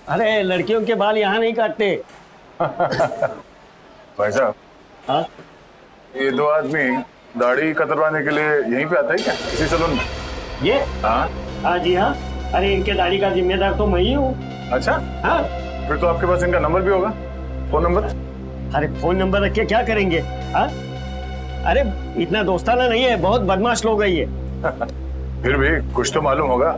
अरे लड़कियों के बाल यहाँ नहीं काटते। भाई साहब, हाँ ये दो आदमी दाढ़ी कतरवाने के लिए यहीं पे आता है क्या, इसी सलून में? ये हाँ। हाँ जी हाँ। अरे इनके दाढ़ी का जिम्मेदार तो मैं ही हूँ। अच्छा, हाँ। फिर तो आपके पास इनका नंबर भी होगा, फोन नंबर? अरे फोन नंबर रख के क्या करेंगे? हाँ, अरे इतना दोस्ताना नहीं है, बहुत बदमाश लोग है ये। फिर भी कुछ तो मालूम होगा,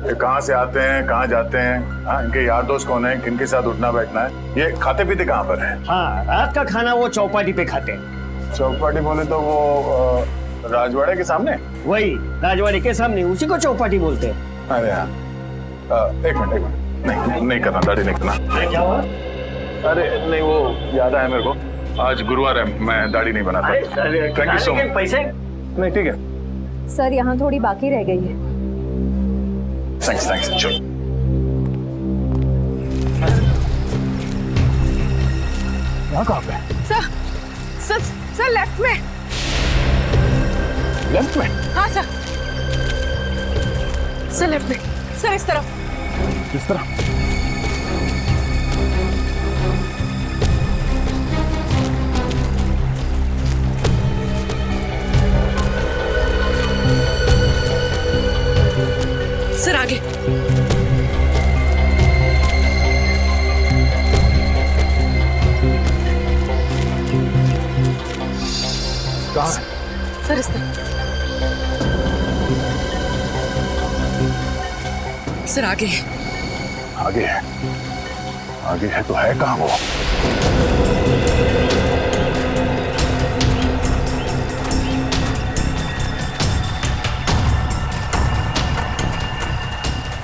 ये कहाँ से आते हैं, कहाँ जाते हैं, हाँ, इनके यार दोस्त कौन है, किनके साथ उठना बैठना है, ये खाते पीते कहाँ पर है? हाँ, रात का खाना वो चौपाटी पे खाते हैं। चौपाटी बोले तो वो राजवाड़े के सामने? वही राजवाड़ी के सामने, उसी को चौपाटी बोलते हैं। अरे हाँ, एक मिनट, नहीं नहीं करना, दाढ़ी नहीं करना। अरे क्या हुआ? अरे नहीं, वो याद आया मेरे को, आज गुरुवार है, मैं दाढ़ी नहीं बनाता। Thank you so much. पैसे नहीं ठीक है सर, यहाँ थोड़ी बाकी रह गई है। थैंक्स चलो। यहाँ कहाँ पे? सर लेफ्ट में। लेफ्ट में? हाँ सर लेफ्ट में। सर इस तरफ। किस तरह? सर आगे। कहाँ है? सर इस तरफ। सर आगे है। आगे है? आगे है तो है कहाँ वो?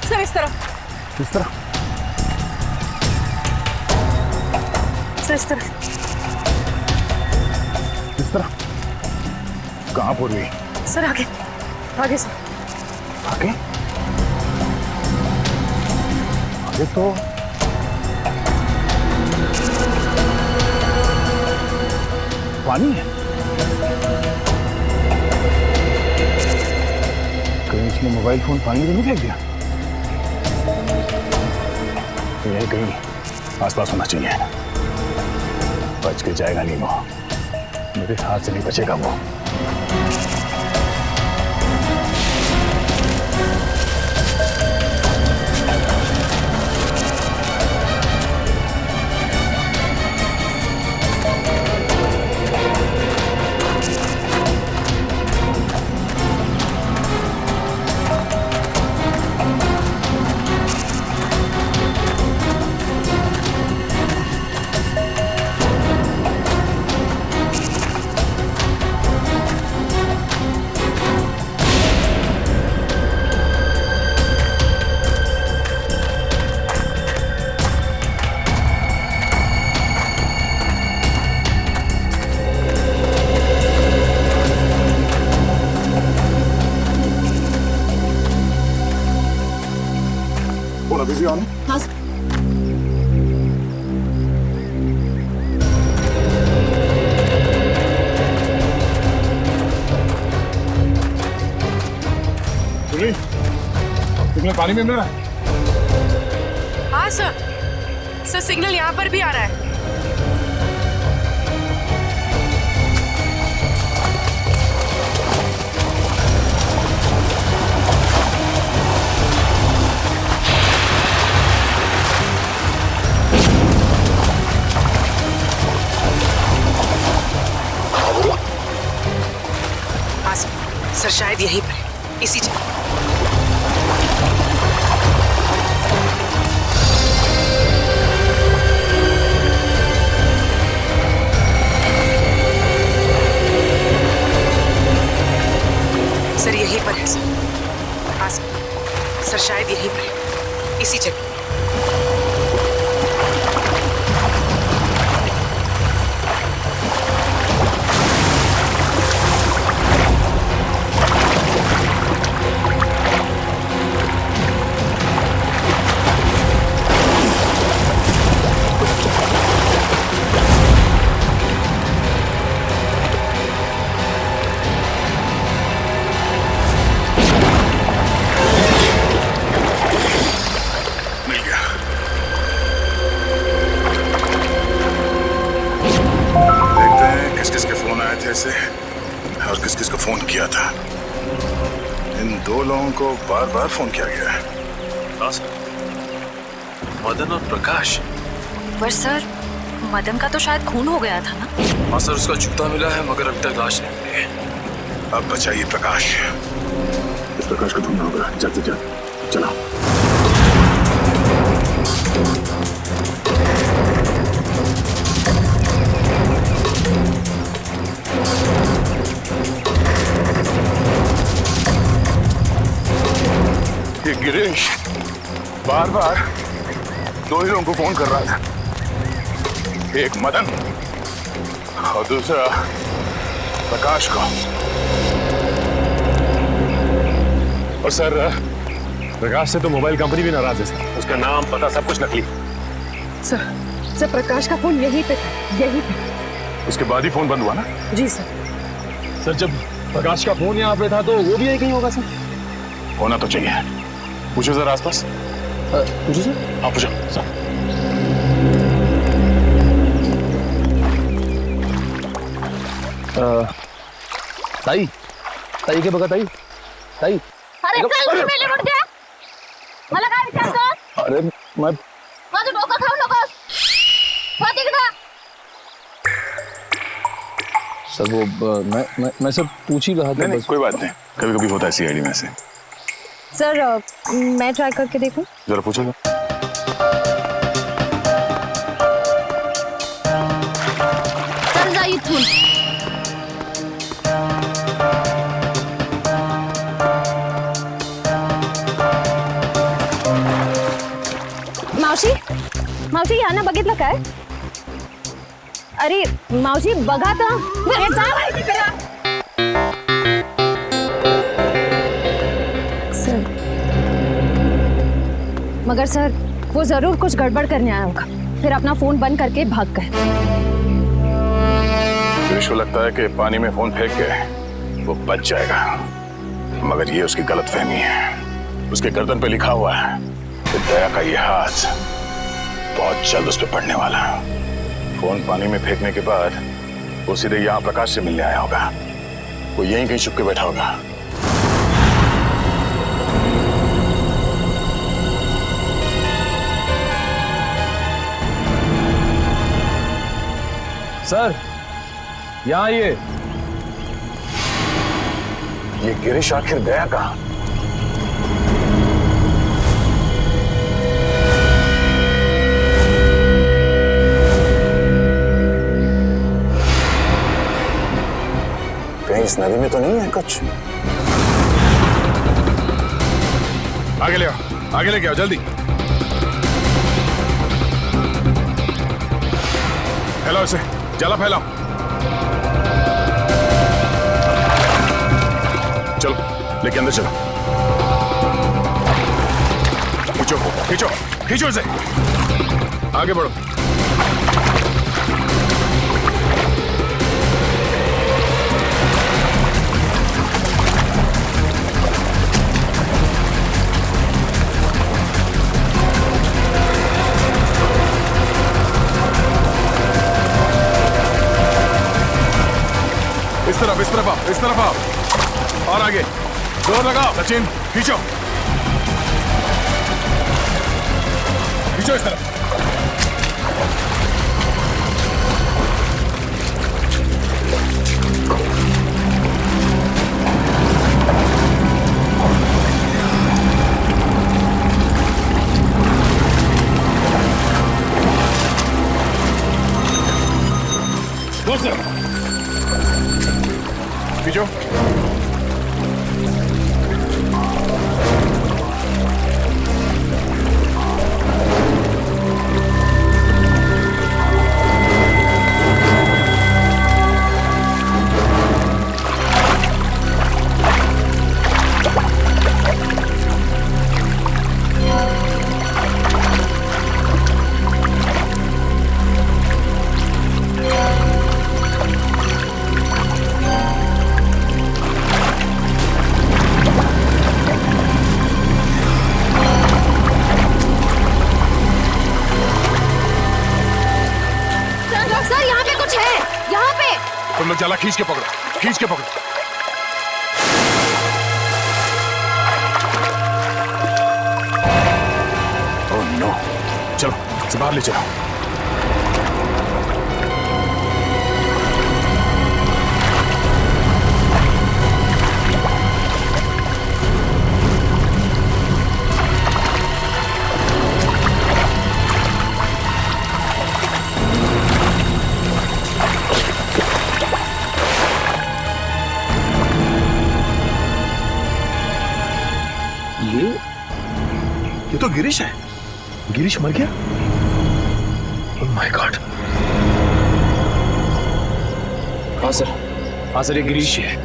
सर इस तरफ। किस तरह? सर इस तरफ। किस तरह? कहाँ पूर्वी? सर आगे। आगे सर। आगे? आगे तो पानी है। कहीं इसने मोबाइल फोन पानी में नहीं फेंक दिया? यही कहीं आसपास होना चाहिए। बच के जाएगा नहीं वो, मेरे हाथ से नहीं बचेगा वो। Busy on? हाँ तुम्हें पानी में मिल रहा है? हाँ सर सिग्नल यहाँ पर भी आ रहा है। सर शायद यहीं पर है, इसी जगह। सर यहीं पर है सर। हाँ सर शायद यहीं पर है, इसी जगह। इन दो लोगों को बार बार फोन किया गया है। हाँ सर, मदन और प्रकाश। पर सर, मदन का तो शायद खून हो गया था ना? हाँ सर, उसका जूता मिला है मगर अभी तक लाश नहीं मिली है। अब बचाइए प्रकाश। इस प्रकाश को ढूंढना होगा जल्द से जल्द। चलो। ये गिरीश बार बार दो ही लोगों को फोन कर रहा था, एक मदन और दूसरा प्रकाश को। और सर, प्रकाश से तो मोबाइल कंपनी भी नाराज है सर। उसका नाम पता सब कुछ नकली। सर प्रकाश का फोन यहीं पे था, यहीं पे। उसके बाद ही फोन बंद हुआ ना? जी सर। सर, जब प्रकाश का फोन यहाँ पे था तो वो भी यहीं कहीं होगा सर। होना तो चाहिए। पूछो सर आसपास। पूछो सर। हाँ पूछो सर। ताई के बघा ताई। अरे चल मेले उठ गया. मला काय विचारतो? अरे मैं माझं डोकं खाऊ नकोस. हो तिकडं. सर वो मैं सब पूछ ही रहा था। नहीं, कोई बात नहीं, कभी कभी होता है सीआईडी में से। सर मैं ट्राई करके देखूं? जरा पूछो ना। चल जा इथून. मावशी यांना बघितलं काय? अरे मावशी बघा तर. अरे जा बाई तिकडं. सर मगर सर वो जरूर कुछ गड़बड़ करने आया होगा, फिर अपना फोन बंद करके भाग गए। गिरीश को लगता है कि पानी में फोन फेंक के वो बच जाएगा, मगर ये उसकी गलतफहमी है। उसके गर्दन पे लिखा हुआ है कि दया का ये हाथ बहुत जल्द उस पर पड़ने वाला है। फोन पानी में फेंकने के बाद वो सीधे यहाँ प्रकाश से मिलने आया होगा। वो यहीं कहीं छुप के बैठा होगा। सर यहाँ आइए। ये गिरीश आखिर गया कहाँ? कहीं इस नदी में तो नहीं है कुछ? आगे ले आओ, आगे लेके आओ जल्दी। फैलाओ इसे, जला फैलाओ। चलो लेके अंदर चलो। खींचो खींचो खींचो इसे, आगे बढ़ो। इस तरफ आओ, इस तरफ आओ। और आगे जोर लगाओ सचिन, खींचो खींचो इस तरफ। खींचो। तुम लोग जाला खींच के पकड़ो, खींच के पकड़ो। चलो इसे बाहर ले चलो। ये तो गिरीश है। गिरीश मर गया? Oh my God. हाँ सर ये गिरीश ही है।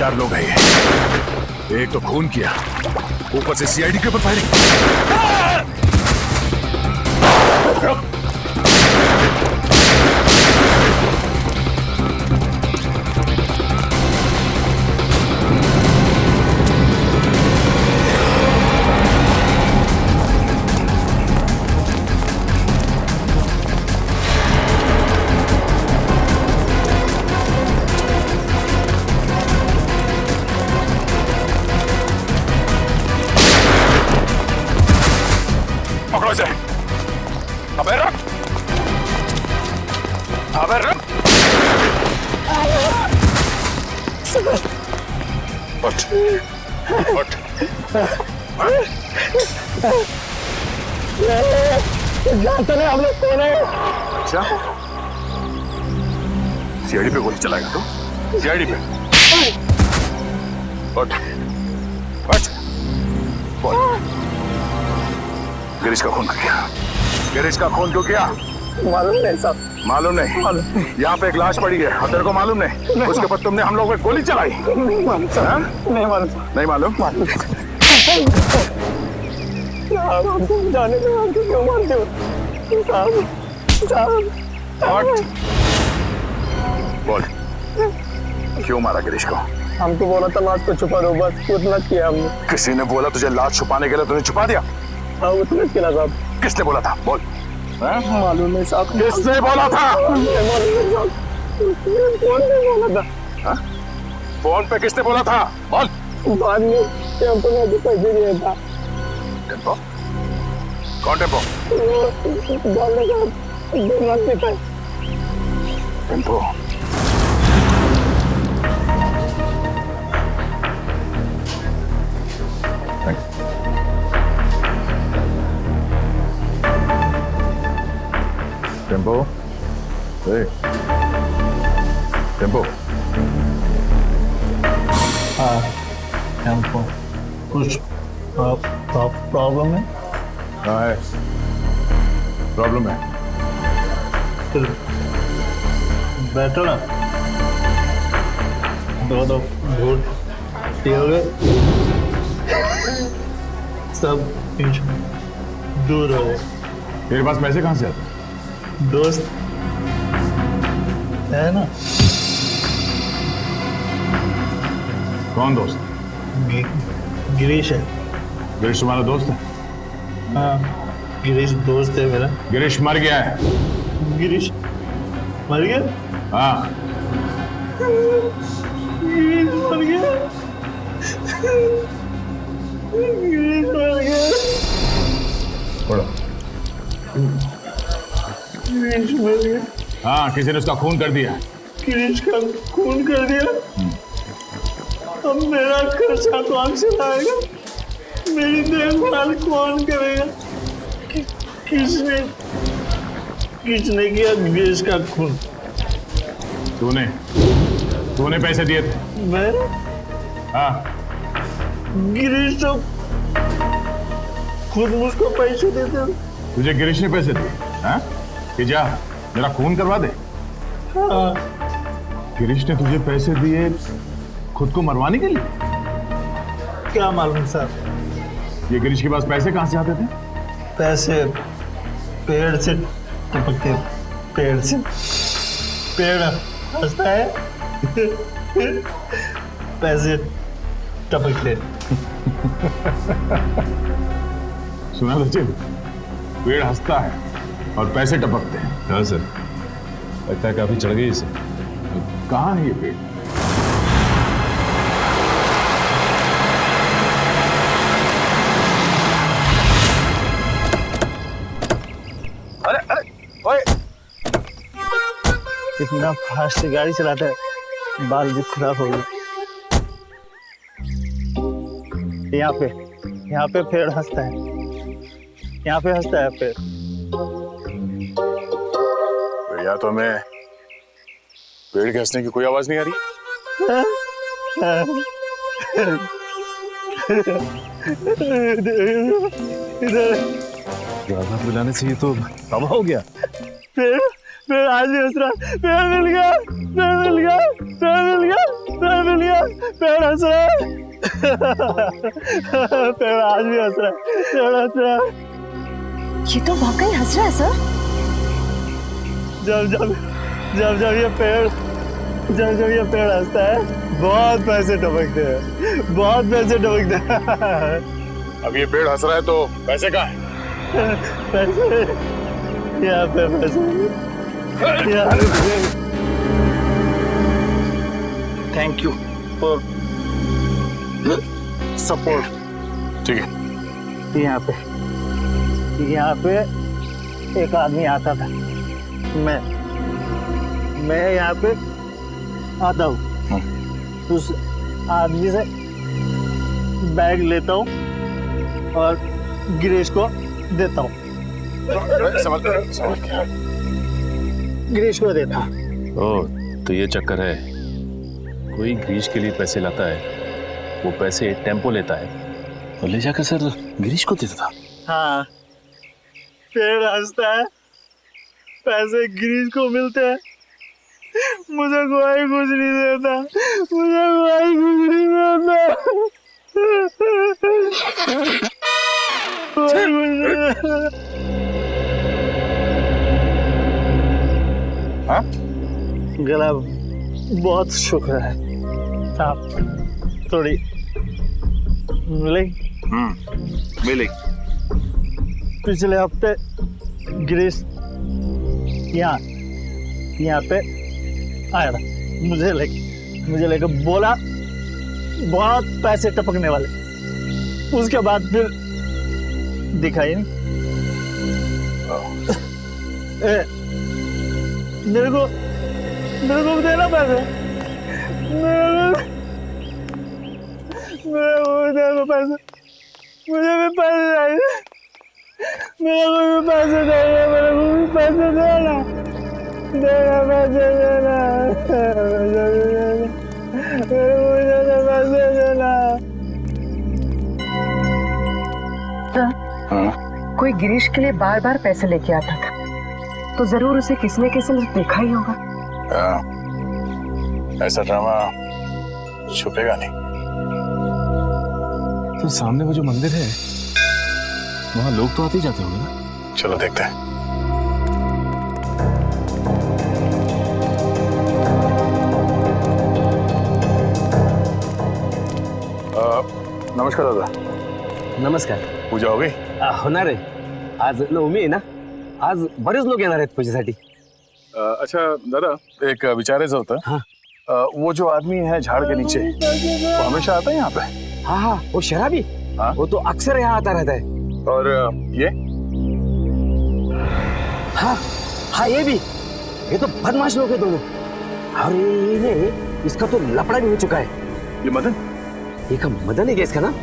चार लोग हैं ये। एक तो खून किया, ऊपर से सीआईडी के ऊपर फायरिंग। पकड़ो इसे। अबे रख, अबे रख। उठ, उठ। जानते नहीं हम लोग कौन है? अच्छा, सीआईडी पे गोली चलाएगा तू? सीआईडी पे? उठ, उठ। बोल। गिरीश का खून क्यों किया? गिरीश का खून क्यों किया? मालूम नहीं साहब। मालूम नहीं? यहाँ पे एक लाश पड़ी है और तेरे को मालूम नहीं? उसके ऊपर तुमने हम लोग पे गोली चलाई? नहीं मालूम साहब। नहीं मालूम। नहीं मालूम? साहब हमको जाने के बाद क्यों मारते हो? साहब। What? बोल, क्यों मारा गिरीश को? हमको बोला था लाश को छुपा दो, बस उतना किया हमने। किसी ने बोला तुझे लाश छुपाने के लिए, तूने छुपा दिया? हाँ उतना किया साहब। किसने बोला था? बोल। मालूम नहीं साहब। किसने बोला था? मालूम नहीं साहब। कौन ने बोला था? हा? फोन पे किसने बोला था? बोल। बाद में टेम्पो ने पैसे दिया था। टेम्पो? कौन टेम्पो? बोलने का दिमाग में था। टेम्पो? टेम्पो? टेम्पो? हाँ, टेम्पो। कुछ प्रॉब्लम है? हाँ है, प्रॉब्लम है। फिर बैठो ना। दो घूट पियोगे, सब दूर हो गए। तेरे पास पैसे कहाँ से आते? दोस्त है ना? कौन दोस्त? गिरीश है। गिरीश तुम्हारा दोस्त है? हाँ, गिरीश दोस्त है मेरा। गिरीश मर गया है। गिरीश मर गया? हाँ। गिरीश मर गया। गिरीश मर गया। पढ़ो। गिरीश मर गया। हाँ, किसी ने उसका खून कर दिया। गिरीश का खून कर दिया। अब मेरा खर्चा कौन चलाएगा? मेरी देखभाल कौन करेगा? किसने किया गिरीश का खून? तूने पैसे दिए थे? मैं? हाँ। गिरीश तो खुद मुझको पैसे देते थे। तुझे गिरीश ने पैसे दिए? हाँ? कि जा मेरा खून करवा दे। हाँ। गिरीश ने तुझे पैसे दिए खुद को मरवाने के लिए? क्या मालूम साहब। ये गिरीश के पास पैसे कहाँ से आते थे? पैसे पेड़ से टपकते, पेड़ से। पेड़ हंसता है पैसे टपकते। सुना सचिन, पेड़ हंसता है और पैसे टपकते हैं। हाँ सर, लगता है काफी चढ़ गई इसे। कहाँ है ये पेड़? इतना फास्ट गाड़ी चलाता है, बाल भी खराब हो गए। यहाँ पे पेड़ हंसता है, यहाँ पे हंसता है पेड़। या तो हमें पेड़ के हंसने की कोई आवाज नहीं आ रही। ज्यादा बुलाने से ये तो तबाह हो गया। पेड़ आज भी हंस रहा। पेड़ मिल गया, पेड़ मिल गया, पेड़ मिल गया, पेड़ मिल गया, पेड़ हंस रहा है। पेड़ आज भी हंस रहा है, पेड़ हंस रहा है। ये तो वाकई हंस रहा है सर। जब ये पेड़ हंसता है, बहुत पैसे टपकते हैं, बहुत पैसे टपकते हैं। अब ये पेड़ हंस रहा है तो पैसे कहाँ हैं? पैसे यहाँ पे, पैसे थैंक यू फॉर सपोर्ट। ठीक है। यहाँ पे एक आदमी आता था, मैं यहाँ पे आता हूँ, उस आदमी से बैग लेता हूँ और गिरीश को देता हूँ। गिरीश को देता। ओह, तो ये चक्कर है। कोई गिरीश के लिए पैसे लाता है, वो पैसे टेम्पो लेता है और ले जाकर सर गिरीश को देता था। हाँ, पेड़ हंसता है, पैसे गिरीश को मिलते हैं, मुझे कोई कुछ नहीं देता, मुझे कोई कुछ नहीं देता, कोई कुछ नहीं देता। हाँ? गला बहुत शुक्र है, आप थोड़ी मिलेगी? मिलेगी। पिछले हफ्ते गिरीश यहाँ पे आया था, मुझे लेके बोला बहुत पैसे टपकने वाले। उसके बाद फिर दिखाई नहीं। मेरे को देना पैसे, मेरे को देना पैसे, मुझे भी पैसे चाहिए, मेरे को भी पैसे चाहिए, मेरे को भी पैसे देना, पैसे देना, पैसे देना। कोई गिरीश के लिए बार बार पैसे लेके आता था, तो जरूर उसे किसी न किसी ने देखा ही होगा। ऐसा ड्रामा छुपेगा नहीं। तो सामने वो जो मंदिर है, वहाँ लोग तो आते ही जाते होंगे ना? चलो देखते हैं। नमस्कार दादा। नमस्कार। पूजा हो गई? होणार आहे, आज नवमी आहे ना, आज बरेच लोक येणार आहेत पूजेसाठी। अच्छा दादा, एक विचारायचं होतं। हाँ। वो जो आदमी है झाड़ के नीचे, वो हमेशा आता है यहाँ पे? हाँ, वो शराबी। हाँ? वो तो अक्सर यहाँ आता रहता है। और ये? हाँ, ये भी। ये तो बदमाश लोग हैं दोनों। और ये इसका तो लफड़ा भी हो चुका है। ये मदन? एक मदन है क्या इसका नाम?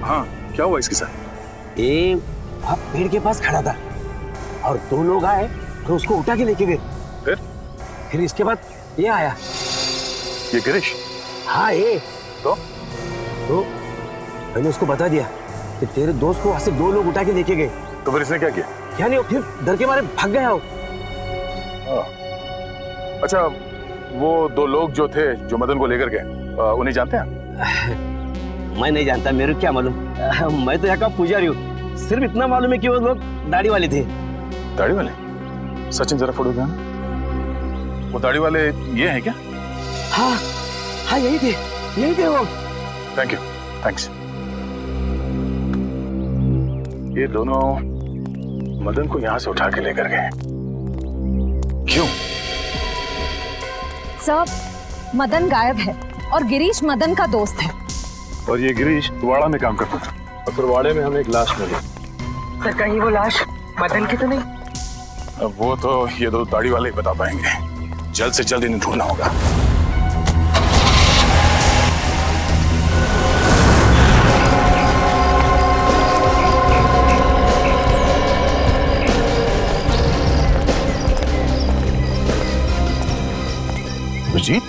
हाँ, क्या हुआ इसके साथ? ये वहाँ पेड़ के पास खड़ा था और दो लोग आए तो उसको उठा के लेके गए। फिर इसके बाद ये आया। ये गिरीश? हाँ, ये तो मैंने उसको बता दिया कि तेरे दोस्त को वहां से दो लोग उठा के लेके गए। तो फिर इसने क्या किया? यानी फिर डर के मारे भाग गया हो। अच्छा, वो दो लोग जो थे, जो मदन को लेकर गए, उन्हें जानते हैं? मैं नहीं जानता, मेरे को क्या मालूम। मैं तो यहाँ का पुजारी हूँ। सिर्फ इतना मालूम है कि वो लोग दाढ़ी वाले थे। दाढ़ी वाले? सचिन जरा फोटो देना। वो दाढ़ी वाले ये हैं क्या? हाँ हाँ यही थे वो। Thank you, thanks. ये दोनों मदन को यहाँ से उठा के लेकर गए, क्यों? सब मदन गायब है और गिरीश मदन का दोस्त है। और ये गिरीश वाड़ा में काम करता था, और फिर वाड़े में हमें एक लाश मिली। सर कहीं वो लाश मदन की तो नहीं? अब वो तो ये दो दाढ़ी वाले ही बता पाएंगे। जल्द से जल्द इन्हें ढूंढना होगा। अभिजीत,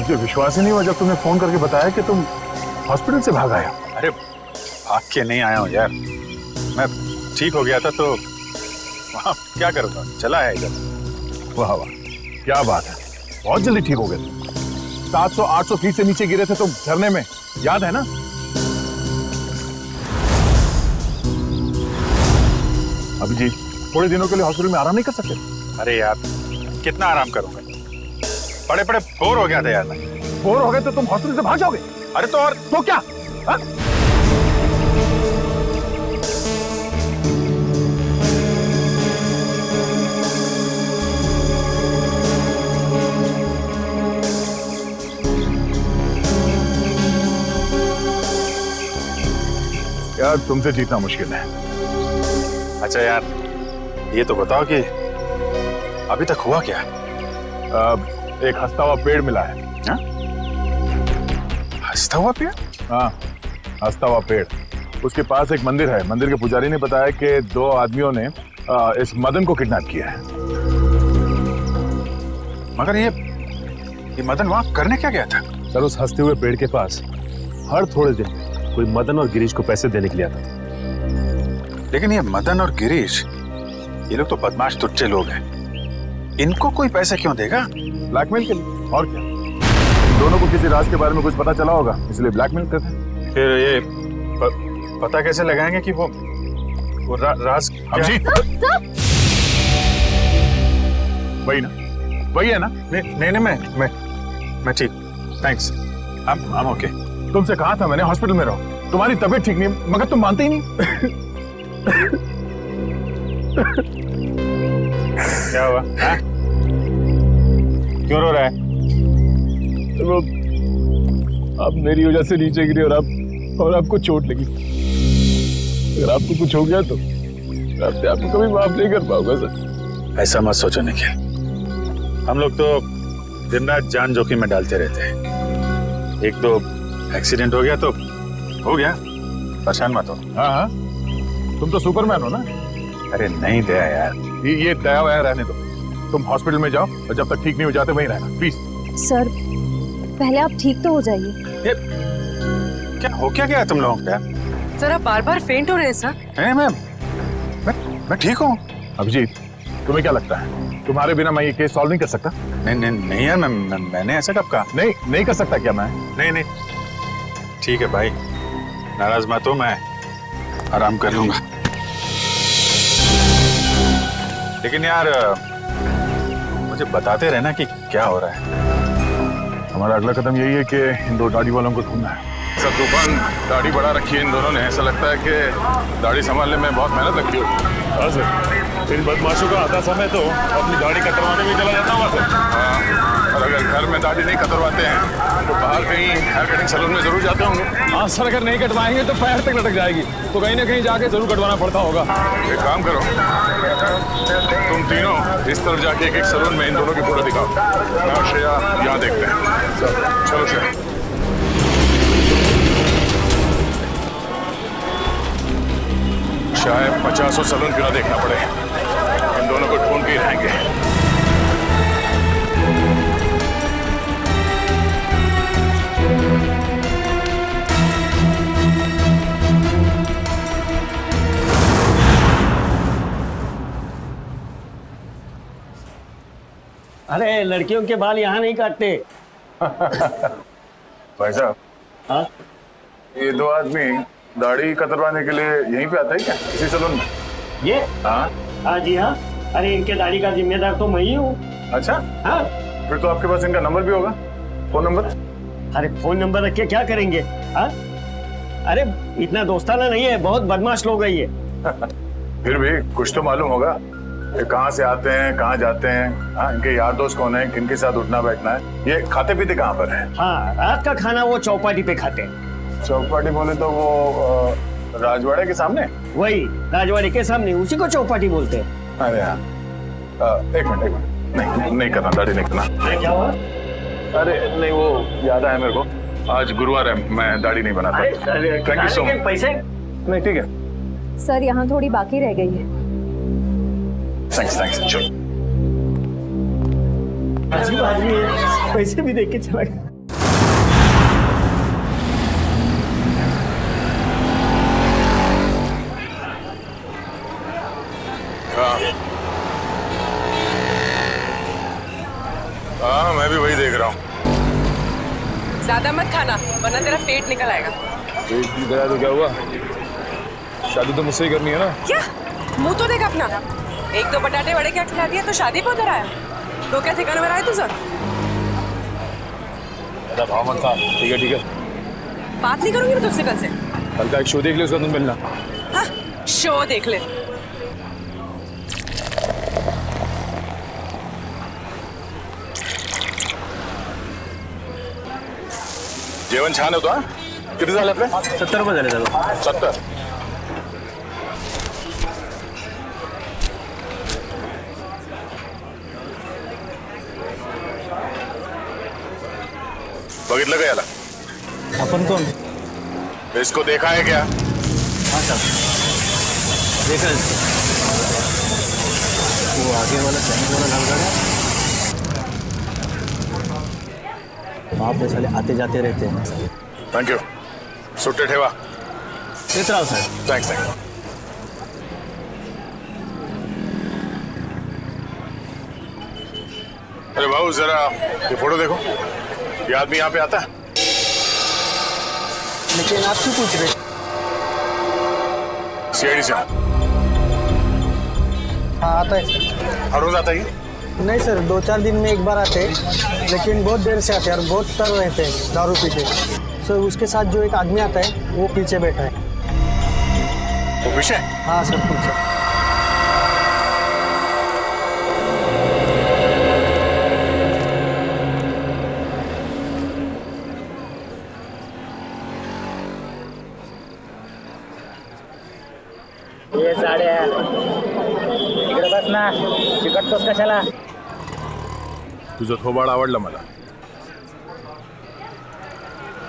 मुझे विश्वास ही नहीं हुआ जब तुमने फोन करके बताया कि तुम हॉस्पिटल से भाग आए। अरे भाग के नहीं आया हूँ यार, मैं ठीक हो गया था तो वहाँ क्या करूँगा, चला है इधर। वाह वाह, क्या बात है, बहुत जल्दी ठीक हो गए। 700-800 फीट से नीचे गिरे थे तुम झरने में, याद है ना? अभिजीत, थोड़े दिनों के लिए हॉस्पिटल में आराम नहीं कर सकते? अरे यार कितना आराम करूँगा, बड़े बड़े बोर हो गया था यार मैं। बोर हो गए तो तुम हॉस्पिटल से भाग जाओगे? अरे तो और तो क्या? हा? यार तुमसे जीतना मुश्किल है। अच्छा यार ये तो बताओ कि अभी तक हुआ क्या? एक हंसता हुआ पेड़ मिला है। हा? हंसता हुआ पेड़? हाँ, हंसता हुआ पेड़। उसके पास एक मंदिर है। मंदिर के पुजारी ने बताया कि 2 आदमियों ने इस मदन को किडनैप किया है। मगर ये मदन वहां करने क्या गया था? सर उस हंसते हुए पेड़ के पास हर थोड़े दिन में कोई मदन और गिरीश को पैसे देने के लिए आता था। लेकिन ये मदन और गिरीश, ये लोग तो बदमाश टुच्चे लोग हैं, इनको कोई पैसे क्यों देगा? ब्लैकमेल के लिए, और क्या? दोनों को किसी राज के बारे में कुछ पता चला होगा, इसलिए ब्लैकमेल करते हैं। फिर ये पता कैसे लगाएंगे कि वो राज क्या है? वही ना, वही है ना? नहीं मैं ठीक, थैंक्स, I'm ओके। तुमसे कहा था मैंने हॉस्पिटल में रहो, तुम्हारी तबीयत ठीक नहीं, मगर तुम मानते ही नहीं। क्या हुआ? क्यों रो रहा है? वो आप मेरी वजह से नीचे गिरे और आपको चोट लगी। अगर आपको कुछ हो गया तो मैं अपने आप को कभी माफ नहीं कर पाऊंगा सर। ऐसा मत सोचो निखिल, हम लोग तो दिन रात जान जोखिम में डालते रहते हैं। एक दो एक्सीडेंट हो गया तो हो गया, परेशान मत हो। हाँ, तुम तो सुपरमैन हो ना? अरे नहीं दया यार, ये दया वया रहने दो। तुम हॉस्पिटल में जाओ और जब तक ठीक नहीं हो जाते वहीं रहना, प्लीज। सर पहले आप ठीक तो हो जाइए। क्या हो क्या गया तुम लोगों को यार? सर आप बार-बार फेंट हो रहे हैं सर। नहीं मैं ठीक हूँ। अभिजीत, तुम्हें क्या लगता है तुम्हारे बिना मैं ये केस सॉल्व नहीं कर सकता? नहीं यार, मैंने ऐसा कब कहा? नहीं कर सकता क्या मैं? नहीं ठीक है भाई, नाराज मत हो, मैं आराम कर लूंगा। लेकिन यार मुझे बताते रहना कि क्या हो रहा है। हमारा अगला कदम यही है कि इन 2 दाढ़ी वालों को ढूंढना है। सर तूफान, दाढ़ी बढ़ा रखी है इन दोनों ने, ऐसा लगता है कि दाढ़ी संभालने में बहुत मेहनत लगती होगी। हाँ सर, इन बदमाशों का आधा समय तो अपनी दाढ़ी कतरवाने में चला जाता होगा सर। हाँ, और अगर घर में दाढ़ी नहीं कतरवाते हैं तो बाहर कहीं हेयर कटिंग सैलून में जरूर जाते होंगे। हाँ सर, अगर नहीं कटवाएंगे तो पैर तक लटक जाएगी, तो कहीं ना कहीं जाके जरूर कटवाना पड़ता होगा। एक काम करो, तुम तीनों इस तरफ जाके एक सैलून में इन दोनों की फोटो दिखाओ। मैं और श्रेया यहाँ देखते हैं। चलो श्रेया। शायद 50 सैलून क्यों ना देखना पड़े, इन दोनों को ढूंढ के रहेंगे। अरे लड़कियों के बाल यहाँ नहीं काटते। भाई साहब, हाँ? ये 2 आदमी दाढ़ी कतरवाने के लिए यहीं पे आता है क्या, इसी सैलून में? ये हाँ, हाँ जी हाँ, अरे इनके दाढ़ी का जिम्मेदार तो मैं ही हूँ। अच्छा, हाँ, फिर तो आपके पास इनका नंबर भी होगा, फोन नंबर? अरे फोन नंबर रख के क्या करेंगे? हाँ, अरे इतना दोस्ताना नहीं है, बहुत बदमाश लोग है ये। फिर भी कुछ तो मालूम होगा कि कहाँ से आते हैं, कहाँ जाते हैं, हाँ, इनके यार दोस्त कौन है, किनके साथ उठना बैठना है, ये खाते पीते कहाँ पर है? हाँ, रात का खाना वो चौपाटी पे खाते हैं। चौपाटी बोले तो वो राजवाड़े के सामने? वही राजवाड़े के सामने, उसी को चौपाटी बोलते हैं। अरे हाँ, एक मिनट, नहीं करना, दाढ़ी नहीं करना। अरे क्या हुआ? अरे नहीं, वो याद आया मेरे को, आज गुरुवार है, मैं दाढ़ी नहीं बनाता। Thank you so much. पैसे? नहीं, ठीक है। सर यहाँ थोड़ी बाकी रह गई है। थैंक्स, चलो। अजीब आदमी है, पैसे भी देख के चला गया। हाँ, मैं भी वही देख रहा हूँ। ज्यादा मत खाना वरना तेरा पेट निकल आएगा। पेट की तरह तो क्या हुआ, शादी तो मुझसे ही करनी है ना। क्या मुंह तो देख अपना, एक दो बटाटे वड़े क्या खिला दिया तो शादी को उधर आया। तो क्या ठिकाने में आया तुझा? भाव मत खा। ठीक है, बात नहीं करूंगी मैं तुझसे कल से। कल का एक शो देख ले, उसका तुम मिलना। हाँ, शो देख ले। जेवण छान होतं, हा? किती झाले आपले? 70 रुपये झाले दादा। 70. बघितलं का याला? अपन कौन? इसको देखा है क्या? हाँ साहब, देखा इसको। वो आगे वाला चाइनीज वाला लाल गाड़ा, वहाँ पे साले आते जाते रहते हैं। थैंक यू, सुट्टे ठेवा। देख रहा हूँ सर। थैंक्स। अरे भाऊ, जरा ये फोटो देखो, ये आदमी यहाँ पे आता है? लेकिन आप क्यों पूछ रहे? सीआईडी से। हाँ, आता है सर। हर रोज आता है ये? नहीं सर, 2-4 दिन में एक बार आते हैं, लेकिन बहुत देर से आते हैं और बहुत तर रहते हैं दारू पी के। सर उसके साथ जो एक आदमी आता है वो पीछे बैठा है। वो पीछे? हाँ सर, पीछे। ये साड्या इकडे बस ना, चिकटतोस कशाला? तुझं थोबाड आवडलं मला.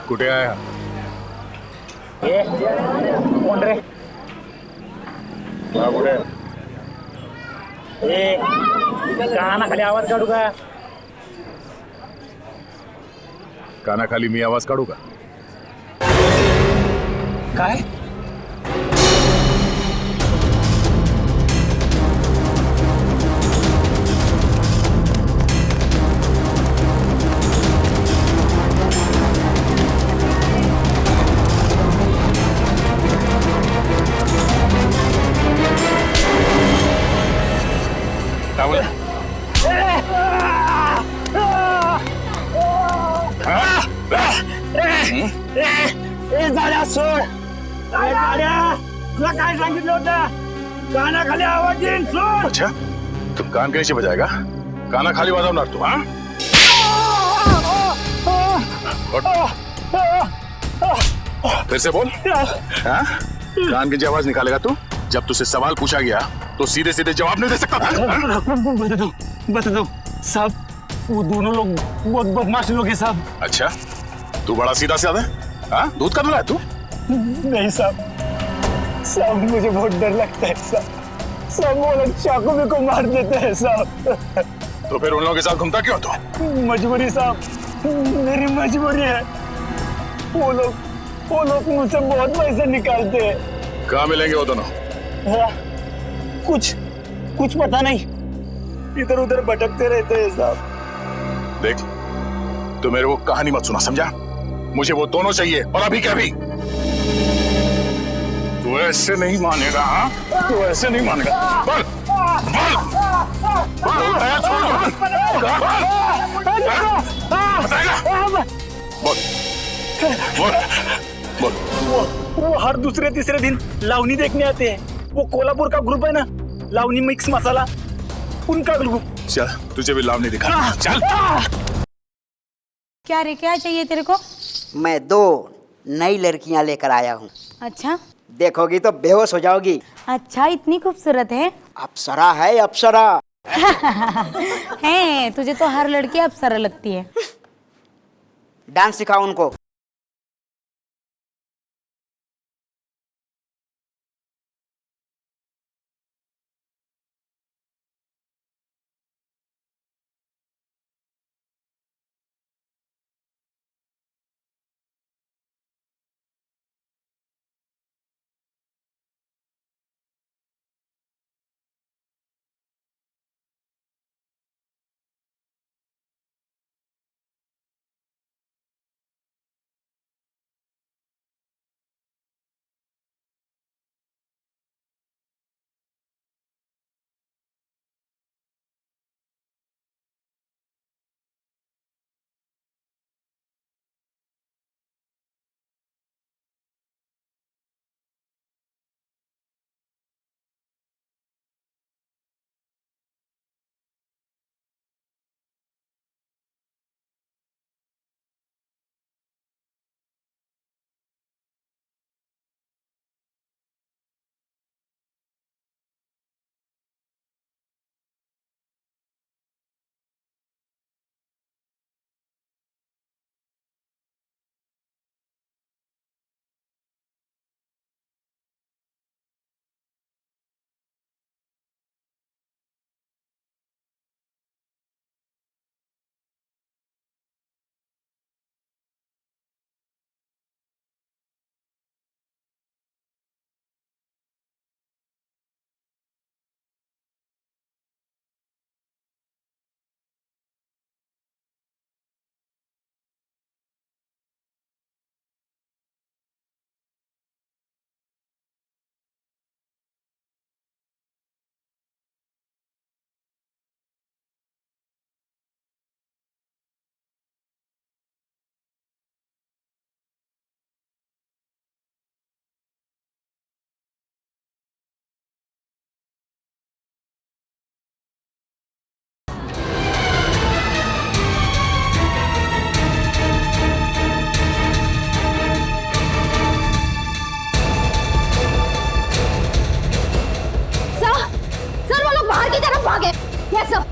कुठे आहे हा? ये कोण रे? हा, कुठे आहे? ए, कानाखाली आवाज काढू का? कानाखाली मी आवाज काढू का? काय? काय बोला? झाड्या सोड. झाड्या, तुला काय सांगितलं होतं? कानाखाली आवाज येईल, सोड. अच्छा, तू कान कैसे बजाएगा? काना खाली वाजवणार तू? हाँ? फिर से बोल. हाँ? कान की आवाज निकालेगा तू? जब तुझसे सवाल पूछा गया तो सीधे सीधे जवाब नहीं दे सकता था? बता दो साहब, वो दोनों लोग बहुत बदमाश लोग हैं साहब. अच्छा, तू बड़ा सीधा साधा है? हाँ? दूध का दूल्हा है तू? नहीं साहब, साहब मुझे बहुत डर लगता है साहब. सब वो लोग चाकू में को मार देते हैं साहब. तो फिर उन लोगों के साथ घूमता क्यों तू? मजबूरी साहब, मेरी मजबूरी है. वो लोग मुझसे बहुत पैसे निकालते हैं. कहाँ मिलेंगे वो दोनों? हाँ, कुछ पता नहीं, इधर उधर भटकते रहते हैं साहब. देख, तू मेरे को कहानी मत सुना, समझा? मुझे वो दोनों चाहिए और अभी क्या भी. तू ऐसे नहीं मानेगा, हाँ? तू ऐसे नहीं मानेगा। बोल, बोल, बोल, दया छोड़, बताएगा? बोल, बोल, बोल। वो हर दूसरे तीसरे दिन लावनी देखने आते हैं। वो कोल्हापुर का ग्रुप है ना, लावनी मिक्स मसाला, उनका ग्रुप। चल, तुझे भी लावनी दिखा। चल। क्या रे, क्या चाहिए तेरे को? मैं 2 नई लड़कियां लेकर आया हूँ। अच्छा, देखोगी तो बेहोश हो जाओगी। अच्छा, इतनी खूबसूरत है? अप्सरा है, अप्सरा। है, तुझे तो हर लड़की अप्सरा लगती है। डांस सिखाओ उनको। सर, वो लोग बाहर की तरफ भागे। Yes sir.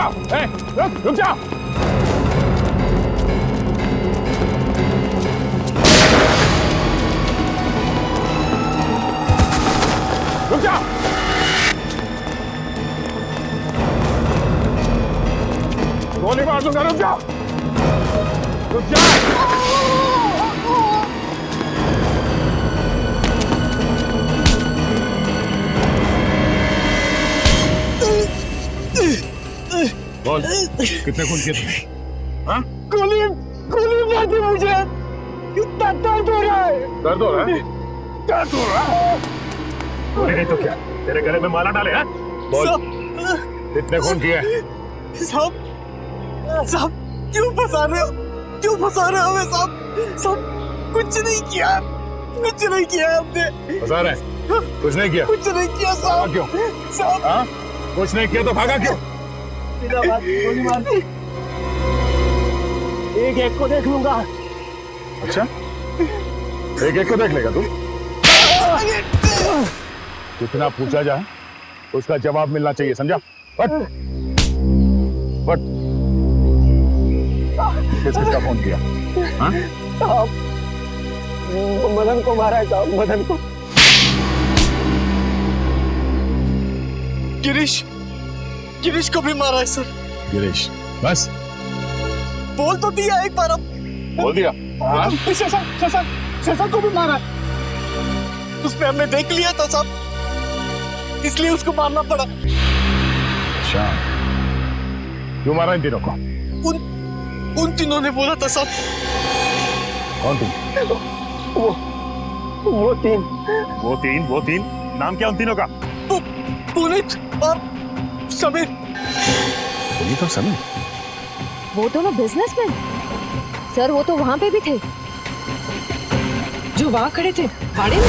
जाओ, रुक जाओ। रुक जाओ। गोली मार दूंगा, रुक जाओ, रुक जाओ। बोल, कितने खून किए तुमने? हाँ? गोली मार दी मुझे। इतना दर्द हो रहा है। दर्द हो रहा है? दर्द हो रहा है? गोली नहीं तो क्या? तेरे गले में माला डाले हैं? बोल, कितने खून किए? साहब क्यों फंसा रहे हो? क्यों फंसा रहे हो हमें साहब? कुछ नहीं किया हमने। फंसा रहे? कुछ नहीं किया? कुछ नहीं किया साहब। क्यों? साहब हाँ? कुछ नहीं किया तो भागा क्यों? गोली मार दी। एक को देख लूंगा। अच्छा, एक को देख लेगा तू? कितना पूछा जाए उसका जवाब मिलना चाहिए, समझा? बट किसका फोन किया? हाँ? मदन को मारा है साहब, मदन को। गिरीश को भी मारा है सर। गिरीश, बस बोल तो दिया एक बार। अब बोल दिया। शशा को भी मारा। उसने हमने देख लिया था साहब, इसलिए उसको मारना पड़ा। अच्छा, क्यों मारा इन तीनों को? उन तीनों ने बोला था साहब। कौन तीन? वो तीन। नाम क्या उन तीनों का? पुनीत और समीर। पुनीत और समीर? वो दोनों बिजनेसमैन सर, वो तो वहां पे भी थे जो वहां खड़े थे भाड़े में।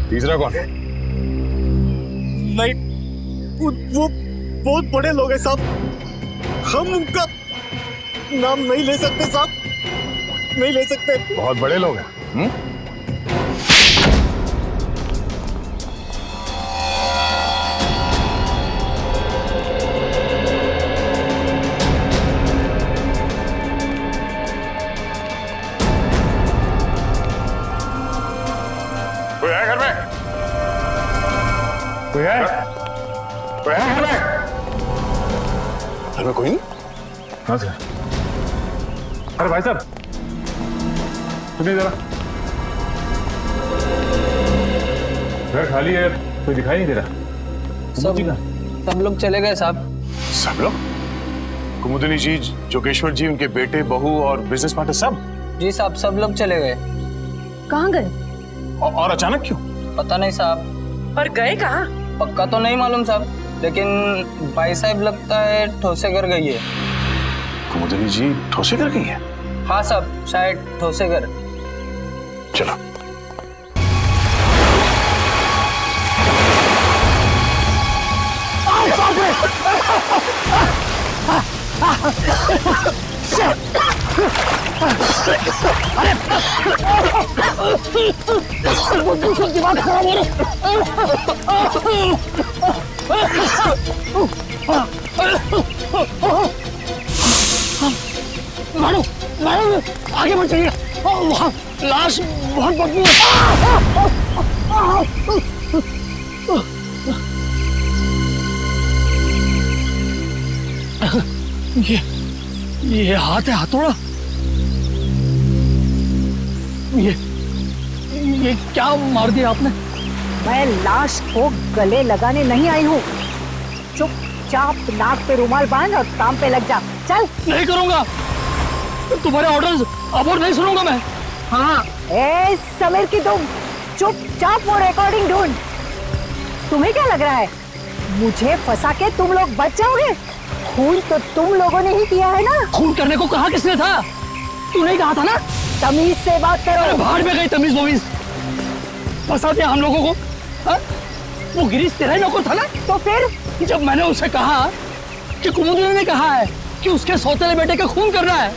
तीसरा कौन? नहीं, वो बहुत बड़े लोग हैं साहब, हम उनका नाम नहीं ले सकते साहब, नहीं ले सकते। बहुत बड़े लोग हैं। कोई है घर में? कोई है घर में? घर में कोई नहीं? हाँ सर। अरे भाई साहब, सुनिए जरा, घर खाली है, कोई दिखाई नहीं दे रहा। सब लोग चले गए साहब। सब लोग? कुमुदिनी जी, जोगेश्वर जी, उनके बेटे, बहू और बिजनेस पार्टनर सब? जी साहब, सब लोग चले गए। कहाँ गए? और अचानक क्यों? पता नहीं साहब। और गए कहाँ? पक्का तो नहीं मालूम साहब, लेकिन भाई साहब लगता है ठोसेगर गई है। कुमुदिनी जी ठोसेगर गई है? हाँ साहब, शायद ठोसेगर। चलो। दिमाग खराब हो मारो मारो, आगे बढ़ जाइए, वहाँ लाश बहुत बदबू है। ये हाथ है हथौड़ा। ये क्या मार दिया आपने? मैं लाश को गले लगाने नहीं आई हूँ। चुपचाप नाक पे रुमाल बांध और काम पे लग जा। चल। नहीं करूंगा, तुम्हारे ऑर्डर्स अब और नहीं सुनूंगा मैं। हाँ, ए समीर की तुम चुपचाप वो रिकॉर्डिंग ढूंढ। तुम्हें क्या लग रहा है मुझे फंसा के तुम लोग बच जाओगे? खून तो तुम लोगों ने ही किया है ना। खून करने को कहा किसने था? तू नहीं कहा था ना? तमीज से बात करो। भाड़ में गई तमीज वमीज, फंसा दिया हम लोगों को। हा? वो गिरीश तेरा ही नौकर था ना? तो फिर जब मैंने उसे कहा कि कुमुदिनी ने कहा है कि उसके सौतेले बेटे का खून करना है,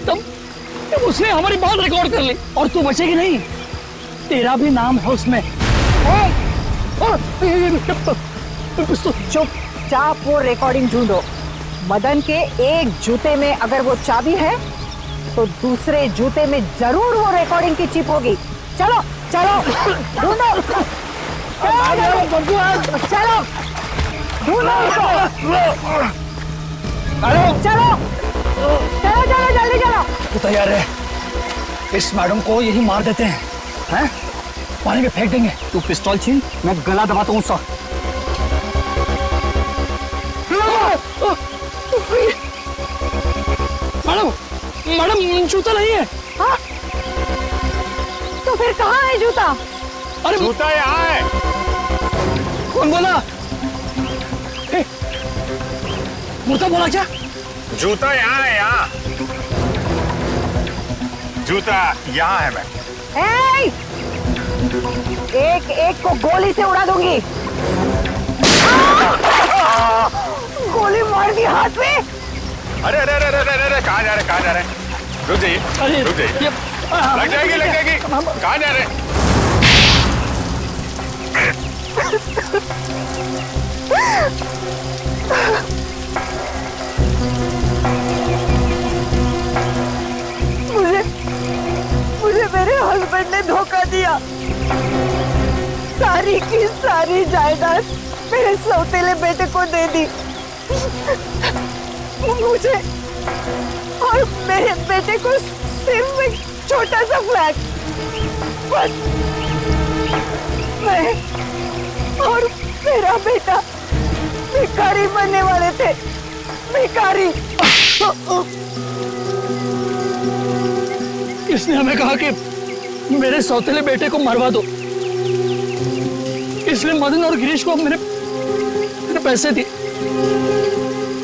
तब उसने हमारी बात रिकॉर्ड कर ली। और तू बचेगी नहीं, चुपचाप वो रिकॉर्डिंग ढूंढो। मदन के एक जूते में अगर वो चाबी है तो दूसरे जूते में जरूर वो रिकॉर्डिंग की चिप होगी। चलो चलो ढूंढो, चलो ढूंढो उसको। चलो चलो चलो जल्दी चलो। तू तैयार है? इस मैडम को यही मार देते हैं, हैं? पानी में फेंक देंगे। तू पिस्तौल छीन, मैं गला दबाता हूँ उसका। मैडम मैडम जूता नहीं है। हाँ? तो फिर कहाँ है जूता? अरे जूता यहाँ है। कौन बोला? जूता बोला क्या? जूता यहाँ है, यहाँ। जूता यहाँ है। मैं एक एक को गोली से उड़ा दूंगी। गोली मार दी हाथ में। अरे अरे अरे अरे अरे कहाँ जा रहे, कहाँ जा रहे? रुक जाइए, रुक जाइए। लग जाएगी, लग जाएगी। कहाँ जा रहे? मुझे मेरे हस्बैंड ने धोखा दिया। सारी की सारी जायदाद मेरे सौतेले बेटे को दे दी। मुझे और मेरे बेटे को सिर्फ एक छोटा सा फ्लैट। बस मैं और मेरा बेटा भिखारी बनने वाले थे। भिखारी। इसने हमें कहा कि मेरे सौतेले बेटे को मरवा दो, इसलिए मदन और गिरीश को मैंने पैसे दिए,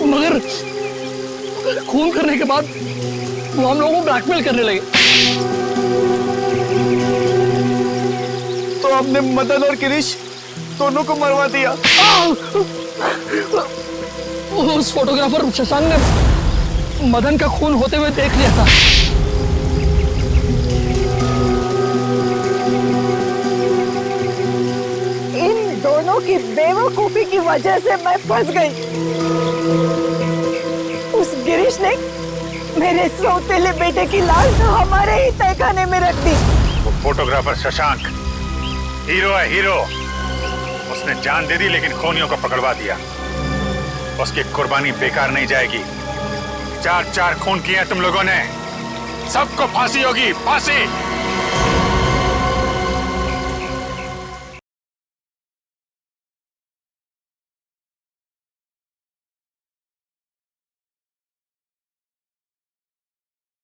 मगर खून करने के बाद वो हम लोगों को ब्लैकमेल करने लगे। तो आपने मदन और गिरीश दोनों को मरवा दिया। उस फोटोग्राफर शशांक ने मदन का खून होते हुए देख लिया था। इन दोनों की बेवकूफी की वजह से मैं फंस गई। उस गिरीश ने मेरे सौतेले बेटे की लाश हमारे ही तहखाने में रख दी। वो फोटोग्राफर शशांक हीरो है, हीरो। उसने जान दे दी लेकिन खूनियों को पकड़वा दिया। उसकी कुर्बानी बेकार नहीं जाएगी। 4-4 खून किए तुम लोगों ने, सबको फांसी होगी, फांसी।